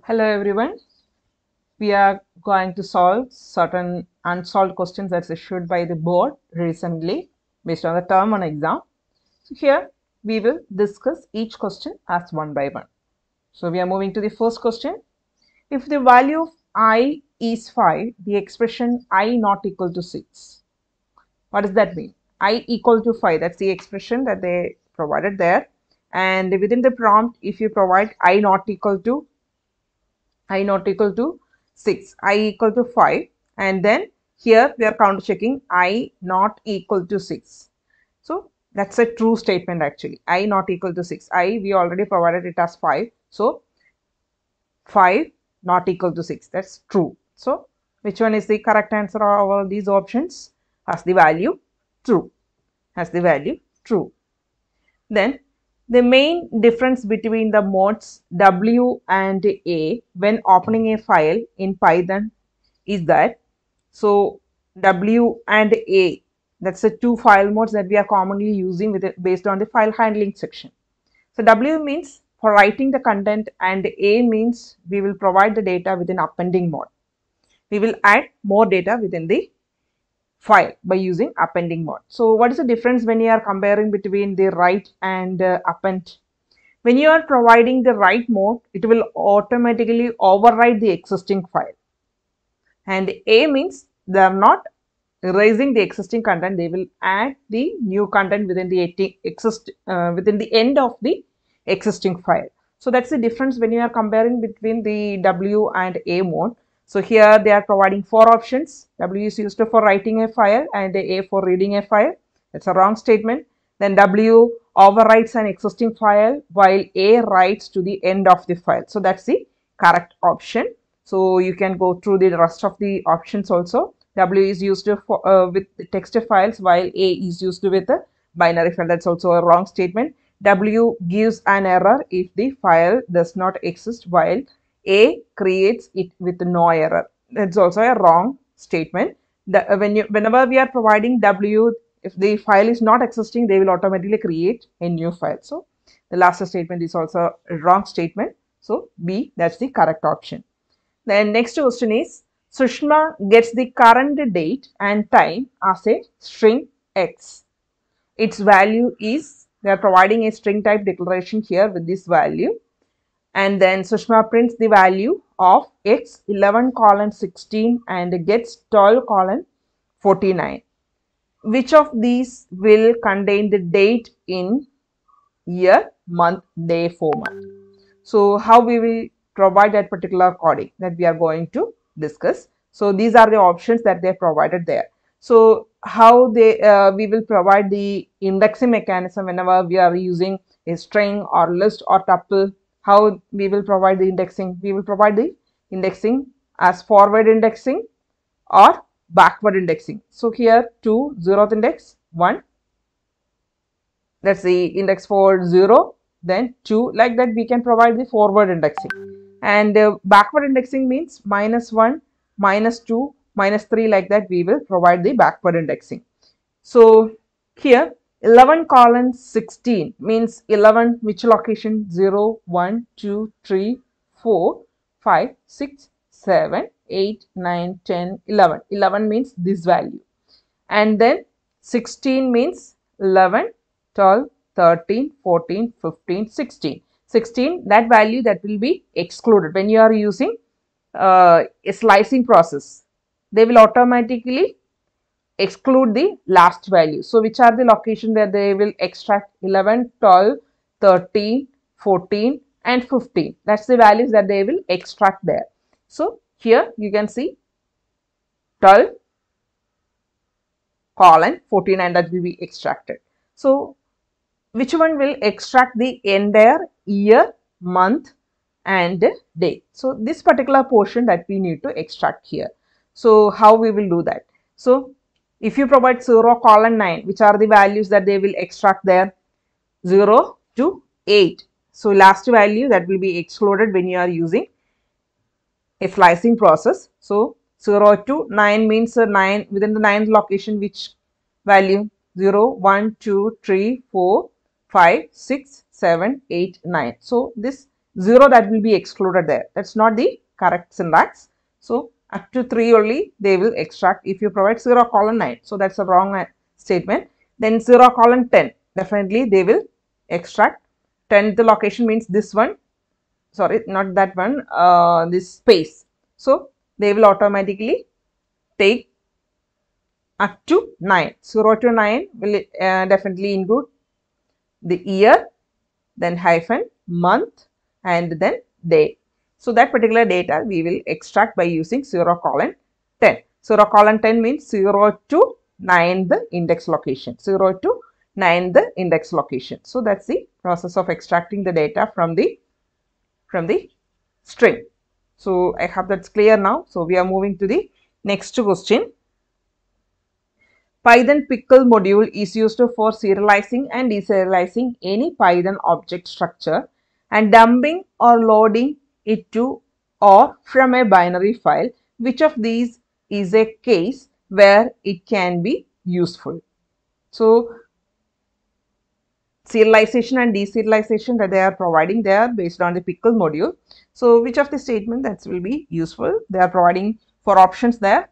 Hello everyone. We are going to solve certain unsolved questions that's issued by the board recently based on the term 1 exam. So here we will discuss each question as one by one. So we are moving to the first question. If the value of I is 5, the expression I not equal to 6. What does that mean? I equal to 5, that's the expression that they provided there. And within the prompt, if you provide I not equal to 6, I equal to 5, and then here we are counter checking I not equal to 6. So that's a true statement actually. I not equal to 6. We already provided it as 5. So 5 not equal to 6. That's true. So which one is the correct answer of all these options? Has the value true. Has the value true. Then the main difference between the modes W and A when opening a file in Python is that, so W and A, that's the two file modes that we are commonly using with it based on the file handling section. So W means for writing the content and A means we will provide the data within appending mode. We will add more data within the file by using appending mode. So what is the difference when you are comparing between the write and append? When you are providing the write mode, it will automatically overwrite the existing file. And A means they are not erasing the existing content, they will add the new content within the end of the existing file. So that's the difference when you are comparing between the W and A mode. So here they are providing 4 options. W is used for writing a file and A for reading a file. That's a wrong statement. Then W overwrites an existing file while A writes to the end of the file. So that's the correct option. So you can go through the rest of the options also. W is used for, with text files while A is used with a binary file. That's also a wrong statement. W gives an error if the file does not exist while A creates it with no error. That's also a wrong statement. Whenever we are providing W, if the file is not existing, they will automatically create a new file. So the last statement is also a wrong statement. So B, that's the correct option. Then next question is, Sushma gets the current date and time as a string X. Its value is, they are providing a string type declaration here with this value. And then Sushma prints the value of X 11:16 and gets 12:49. Which of these will contain the date in year, month, day format? So how we will provide that particular coding that we are going to discuss. So these are the options that they provided there. So how we will provide the indexing mechanism whenever we are using a string or list or tuple. How we will provide the indexing? We will provide the indexing as forward indexing or backward indexing. So here 2, 0th index, 1, that's the index for 0, then 2, like that we can provide the forward indexing. And backward indexing means -1, -2, -3, like that we will provide the backward indexing. So here 11:16 means 11 which location? 0, 1, 2, 3, 4, 5, 6, 7, 8, 9, 10, 11. 11 means this value. And then 16 means 11, 12, 13, 14, 15, 16. 16, that value that will be excluded. When you are using a slicing process, they will automatically exclude the last value. So which are the location that they will extract? 11, 12, 13, 14 and 15. That's the values that they will extract there. So here you can see 12:49 that will be extracted. So which one will extract the entire year, month and day? So this particular portion that we need to extract here. So how we will do that? So if you provide 0:9, which are the values that they will extract there? 0 to 8. So last value that will be excluded when you are using a slicing process. So 0 to 9 means 9, within the 9th location, which value? 0, 1, 2, 3, 4, 5, 6, 7, 8, 9. So this 0 that will be excluded there. That's not the correct syntax. So up to 3 only they will extract if you provide 0 colon 9. So that's a wrong statement. Then 0 colon 10, definitely they will extract. 10th location means this one, sorry, not that one, this space. So they will automatically take up to 9. 0 to 9 will definitely include the year, then hyphen, month, and then day. So that particular data we will extract by using 0 colon 10. 0 colon 10 means 0 to 9th index location. 0 to 9th index location. So that's the process of extracting the data from the string. So I hope that's clear now. So we are moving to the next question. Python pickle module is used for serializing and deserializing any Python object structure and dumping or loading it to or from a binary file. Which of these is a case where it can be useful? So serialization and deserialization that they are providing there based on the pickle module. So which of the statement that will be useful? They are providing 4 options there.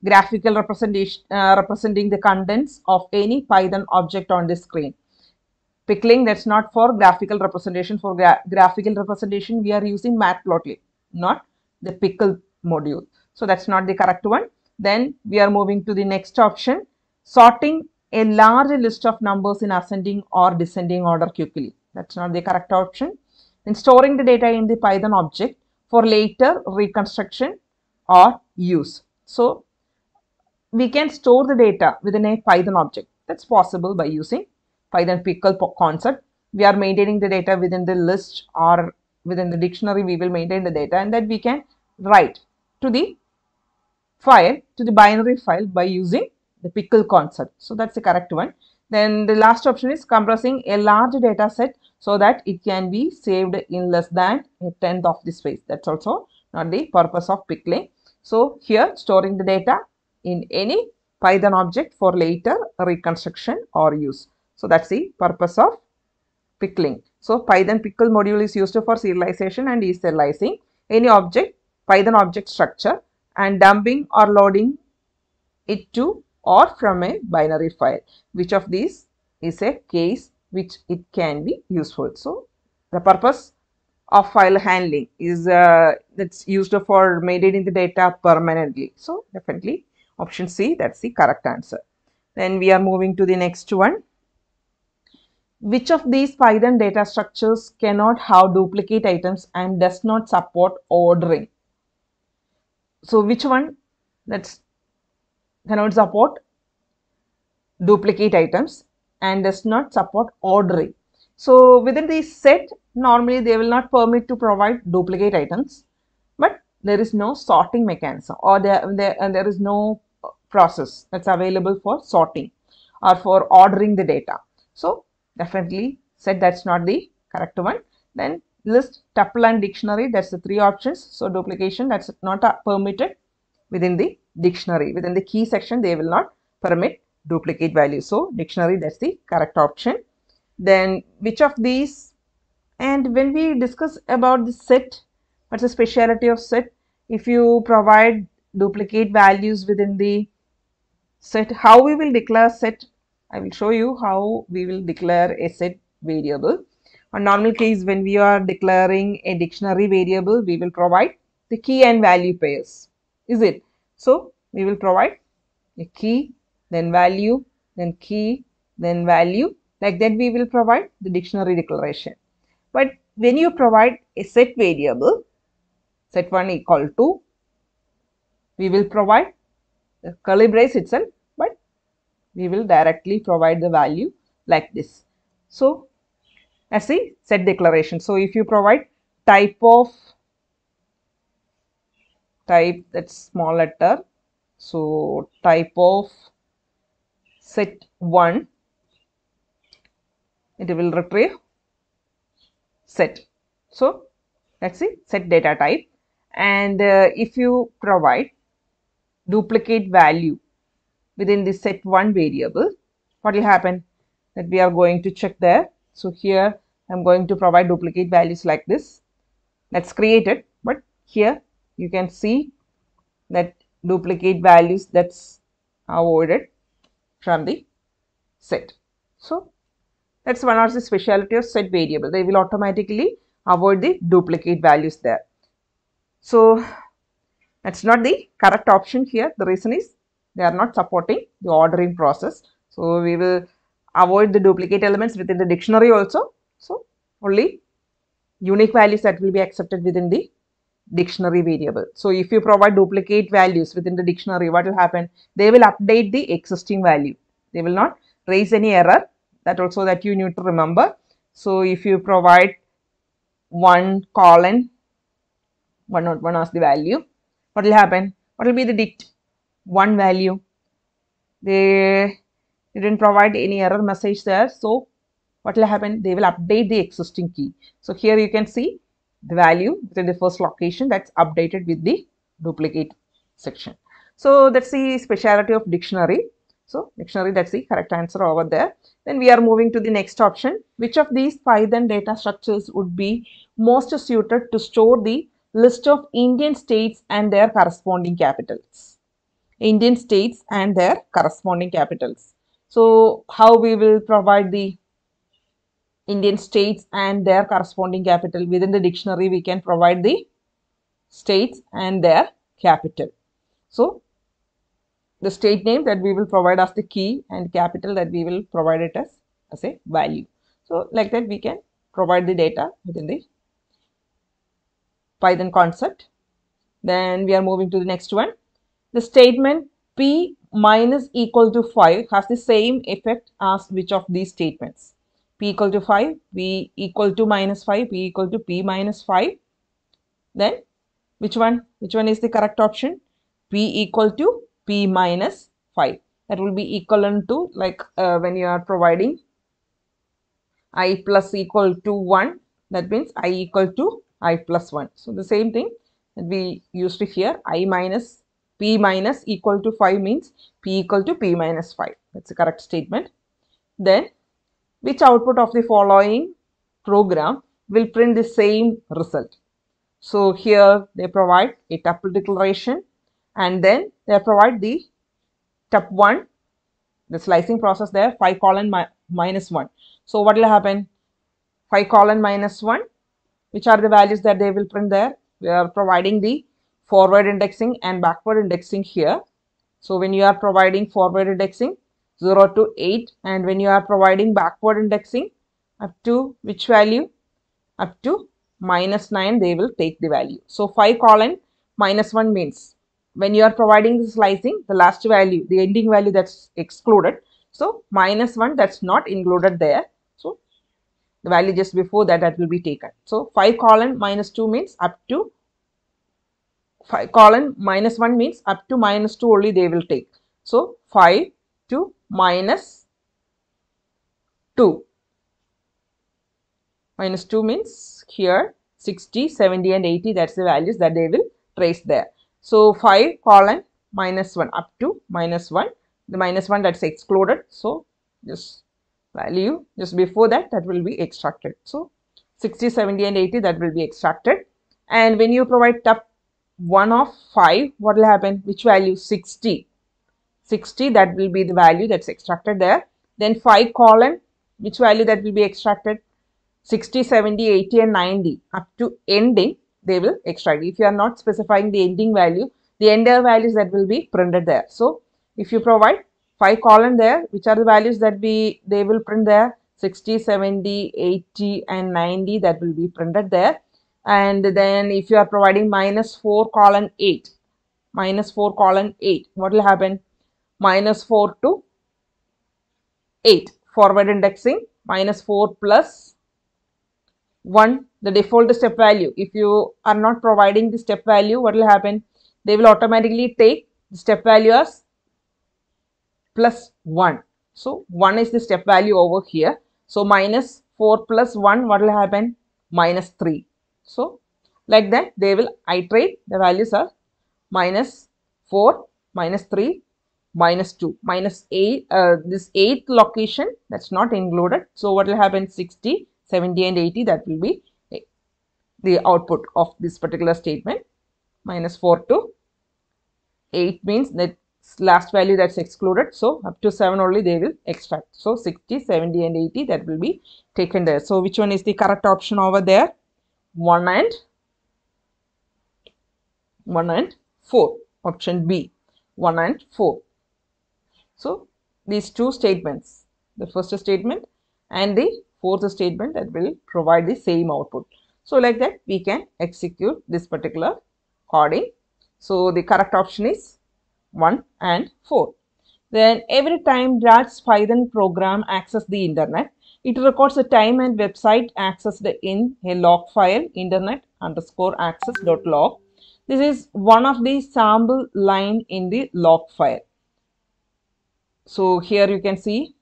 Graphical representation representing the contents of any Python object on the screen. Pickling, that's not for graphical representation. For graphical representation we are using Matplotlib, not the pickle module. So that's not the correct one. Then we are moving to the next option, sorting a large list of numbers in ascending or descending order quickly. That's not the correct option. Then storing the data in the Python object for later reconstruction or use. So we can store the data within a Python object. That's possible by using Python pickle concept. We are maintaining the data within the list or within the dictionary. We will maintain the data, and that we can write to the file, to the binary file by using the pickle concept. So that's the correct one. Then the last option is compressing a large data set so that it can be saved in less than a tenth of the space. That's also not the purpose of pickling. So here storing the data in any Python object for later reconstruction or use. So that's the purpose of pickling. So Python pickle module is used for serialization and deserializing any object, Python object structure, and dumping or loading it to or from a binary file. Which of these is a case which it can be useful? So the purpose of file handling is that's used for maintaining the data permanently. So definitely option C, that's the correct answer. Then we are moving to the next one. Which of these Python data structures cannot have duplicate items and does not support ordering? So which one that cannot support duplicate items and does not support ordering? So within the set, normally they will not permit to provide duplicate items, but there is no sorting mechanism, or there is no process that's available for sorting or for ordering the data. So definitely said that's not the correct one. Then list, tuple and dictionary, that's the 3 options. So duplication, that's not permitted within the dictionary. Within the key section they will not permit duplicate values. So dictionary, that's the correct option. Then which of these, and when we discuss about the set, what's the speciality of set? If you provide duplicate values within the set, how we will declare set? I will show you how we will declare a set variable. On normal case, when we are declaring a dictionary variable, we will provide the key and value pairs, is it? So we will provide a key, then value, then key, then value. Like that we will provide the dictionary declaration. But when you provide a set variable, set1 equal to, we will provide the curly brace itself, but we will directly provide the value like this. So that's the set declaration. So if you provide type, that's small letter, so type of set1, it will retrieve set. So that's the set data type. And if you provide duplicate value within the set1 variable, what will happen? That we are going to check there. So here I'm going to provide duplicate values like this. that's created, but here you can see that duplicate values that's avoided from the set. So that's one of the speciality of set variable. They will automatically avoid the duplicate values there. So that's not the correct option here. The reason is they are not supporting the ordering process. So we will avoid the duplicate elements within the dictionary also. So only unique values that will be accepted within the dictionary variable. So if you provide duplicate values within the dictionary, what will happen? They will update the existing value. They will not raise any error. That also that you need to remember. So if you provide 1 colon 101 as the value, what will happen? What will be the dict 1 value? They didn't provide any error message there. So what will happen? They will update the existing key. So here you can see the value within the first location that's updated with the duplicate section. So that's the speciality of dictionary. So dictionary, that's the correct answer over there. Then we are moving to the next option. Which of these Python data structures would be most suited to store the list of Indian states and their corresponding capitals? Indian states and their corresponding capitals. So how we will provide the Indian states and their corresponding capital? Within the dictionary, we can provide the states and their capital. So the state name that we will provide as the key and capital that we will provide it as a value. So like that we can provide the data within the Python concept. Then we are moving to the next one. The statement P minus equal to 5 has the same effect as which of these statements? P equal to 5, P equal to minus 5, P equal to P minus 5. Then which one is the correct option? P equal to P minus 5. That will be equivalent to like when you are providing I plus equal to 1, that means I equal to I plus 1. So the same thing that we used to here, I minus P minus equal to 5 means P equal to P minus 5. That's the correct statement. Then which output of the following program will print the same result? So here they provide a tuple declaration and then they provide the tup1, the slicing process there, 5 colon minus 1. So what will happen? 5 colon minus 1, which are the values that they will print there? We are providing the forward indexing and backward indexing here. So when you are providing forward indexing 0 to 8 and when you are providing backward indexing up to which value? Up to minus 9, they will take the value. So 5 colon minus 1 means when you are providing the slicing, the last value, the ending value that's excluded. So minus 1, that's not included there. So the value just before that will be taken. So 5 colon minus 2 means up to 5 colon minus 1 means up to minus 2 only they will take. So 5 to minus 2. Minus 2 means here 60, 70 and 80, that's the values that they will trace there. So 5 colon minus 1 up to minus 1. The minus 1 that's excluded. So this value just before that will be extracted. So 60, 70 and 80 that will be extracted. And when you provide tup 1 of 5, what will happen? Which value? 60. 60, that will be the value that's extracted there. Then 5 colon, which value that will be extracted? 60, 70, 80 and 90 up to ending, they will extract. If you are not specifying the ending value, the entire values that will be printed there. So if you provide 5 colon there, which are the values that they will print there? 60, 70, 80 and 90, that will be printed there. And then if you are providing minus 4 colon 8, minus 4 colon 8, what will happen? Minus 4 to 8, forward indexing, minus 4 plus 1, the default step value. If you are not providing the step value, what will happen? They will automatically take the step value as plus 1. So 1 is the step value over here. So minus 4 plus 1, what will happen? Minus 3. So like that they will iterate. The values are minus 4, minus 3, minus 2, minus 8. This 8th location, that's not included. So what will happen? 60, 70 and 80, that will be the output of this particular statement. Minus 4 to 8 means that last value that's excluded. So up to 7 only they will extract. So 60, 70 and 80 that will be taken there. So which one is the correct option over there? 1 and 4. Option B, 1 and 4. So these two statements, the first statement and the fourth statement, that will provide the same output. So like that we can execute this particular coding. So the correct option is 1 and 4. Then every time Raj's Python program accesses the internet, it records the time and website accessed in a log file internet_access.log. This is one of the sample line in the log file. So here you can see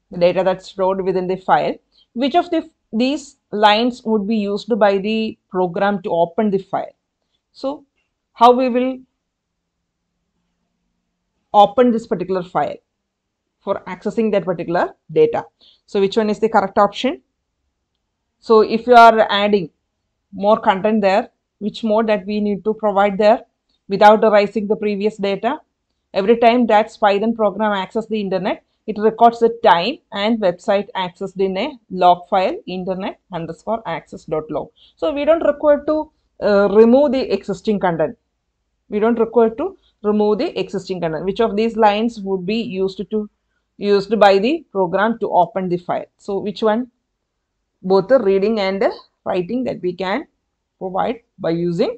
the data that's stored within the file. Which of these lines would be used by the program to open the file? So how we will open this particular file for accessing that particular data? So which one is the correct option? So if you are adding more content there, which mode that we need to provide there without erasing the previous data? Every time that Python program accesses the internet, it records the time and website accessed in a log file internet_access.log. So we don't require to remove the existing content. We don't require to remove the existing content. Which of these lines would be used by the program to open the file? So which one? Both the reading and writing that we can provide by using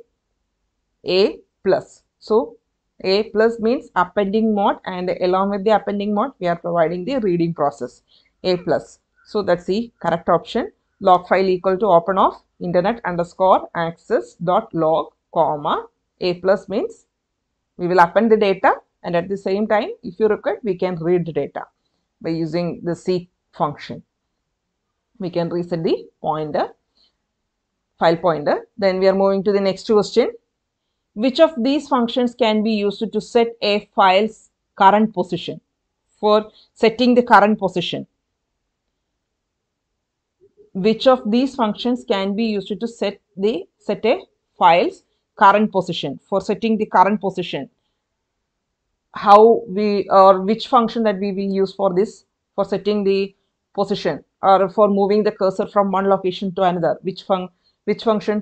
A plus. So A plus means appending mode, and along with the appending mode we are providing the reading process, A plus. So that's the correct option. Log file equal to open of internet_access.log comma A plus means we will append the data, and at the same time if you require we can read the data by using the seek function. We can reset the pointer, file pointer. Then we are moving to the next question. Which of these functions can be used to set a file's current position? For setting the current position, which of these functions can be used to set a file's current position? For setting the current position, how we, or which function that we will use for this, for setting the position or for moving the cursor from one location to another? Which function?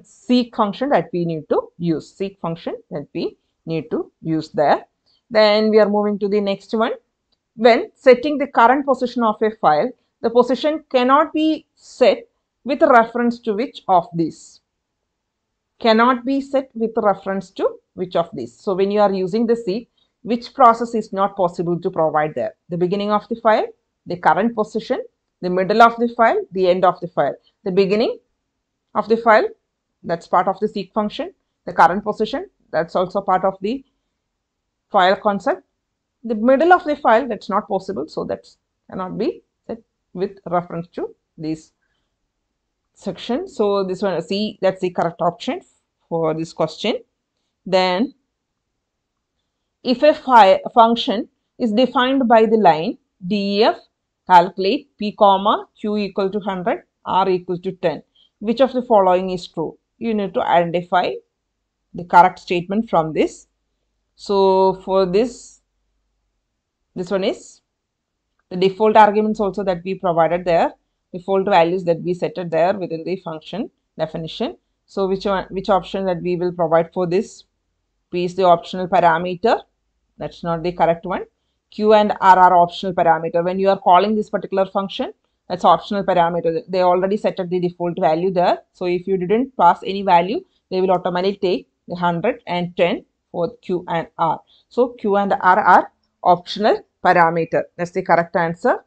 Seek function that we need to use. Seek function that we need to use there. Then we are moving to the next one. When setting the current position of a file, the position cannot be set with reference to which of these? Cannot be set with reference to which of these? So when you are using the seek, which process is not possible to provide there? The beginning of the file, the current position, the middle of the file, the end of the file. The beginning of the file, that's part of the seek function. The current position, that's also part of the file concept. The middle of the file, that's not possible, so that cannot be set with reference to this section. So this one, C, that's the correct option for this question. Then if a function is defined by the line def calculate p comma q equal to 100 r equal to 10, which of the following is true? You need to identify the correct statement from this. So for this one is the default arguments also that we provided there, default values that we set it there within the function definition. So which option that we will provide for this? P is the optional parameter. That's not the correct one. Q and R are optional parameter. When you are calling this particular function, that's optional parameter. They already set up the default value there. So if you didn't pass any value, they will automatically take the 100 and 10 for Q and R. So Q and R are optional parameter. That's the correct answer.